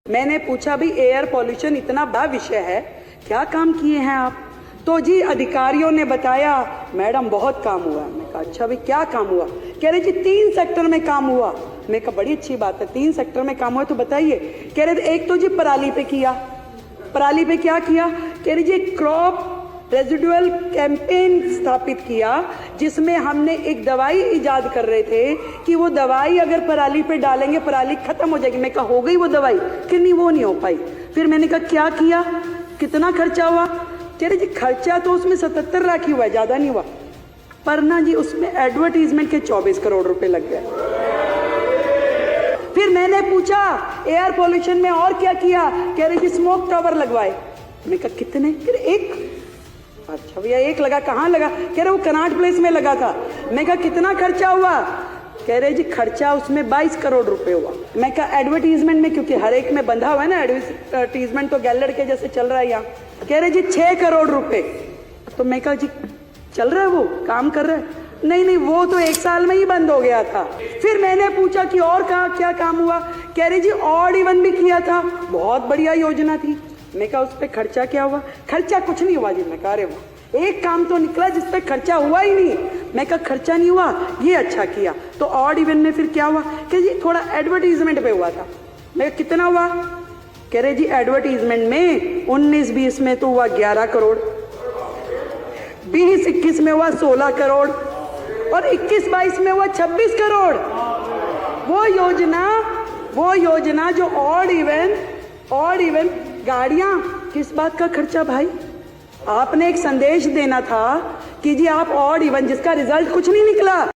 मैंने पूछा भी एयर पॉल्यूशन इतना बड़ा विषय है, क्या काम किए हैं आप? तो जी अधिकारियों ने बताया मैडम बहुत काम हुआ। मैं कहा अच्छा भाई क्या काम हुआ? कह रहे जी 3 सेक्टर में काम हुआ। मैं कहा बड़ी अच्छी बात है, 3 सेक्टर में काम हुआ तो बताइए। कह रहे एक तो जी पराली पे किया। पराली पे क्या किया? कह रहे जी क्रॉप रेजिडुअल कैंपेन स्थापित किया, जिसमें हमने एक दवाई इजाद कर रहे थे कि वो दवाई अगर पराली पे डालेंगे पराली खत्म हो जाएगी। मैं कहा हो गई वो दवाई? कि नहीं वो नहीं हो पाई। फिर मैंने कहा क्या किया, कितना खर्चा हुआ? कह रहे जी खर्चा तो उसमें 77 लाख ही हुआ, ज्यादा नहीं हुआ, पर ना जी उसमें एडवर्टीजमेंट के 24 करोड़ रुपए लग गए। फिर मैंने पूछा एयर पॉल्यूशन में और क्या किया? कह रहे जी स्मोक टावर लगवाए। मैं कहा कितने? कह रहे एक। अच्छा भैया एक लगा, कहाँ लगा? कह रहे वो कनाट प्लेस में लगा था। मैं कहा कितना खर्चा हुआ? कह रहे जी खर्चा उसमें 22 करोड़ रुपए हुआ। मैं कहा एडवर्टीजमेंट में, क्योंकि हर एक में बंधा हुआ है ना एडवर्टीजमेंट, तो गैलड़ के जैसे चल रहा है यहाँ। कह रहे जी 6 करोड़ रुपए। तो मैं कहा जी चल रहा है वो, काम कर रहा है? नहीं नहीं वो तो 1 साल में ही बंद हो गया था। फिर मैंने पूछा कि और क्या काम हुआ? कह रहे जी ऑड इवन भी किया था, बहुत बढ़िया योजना थी। मैं कहा उस पर खर्चा क्या हुआ? खर्चा कुछ नहीं हुआ जी। मैं कहा अरे वाह, एक काम तो निकला जिस पे खर्चा हुआ ही नहीं। मैं कहा खर्चा नहीं हुआ, ये अच्छा किया। तो ऑड इवन में फिर क्या हुआ? कि जी थोड़ा एडवर्टीजमेंट पे हुआ था। मैं कहा कितना हुआ? कह रहे जी एडवर्टीजमेंट में 19-20 में तो हुआ 11 करोड़, 20-21 में हुआ 16 करोड़ और 21-22 में हुआ 26 करोड़। वो योजना जो ऑड इवन गाड़ियां, किस बात का खर्चा भाई? आपने एक संदेश देना था कि जी आप ऑड इवन, जिसका रिजल्ट कुछ नहीं निकला,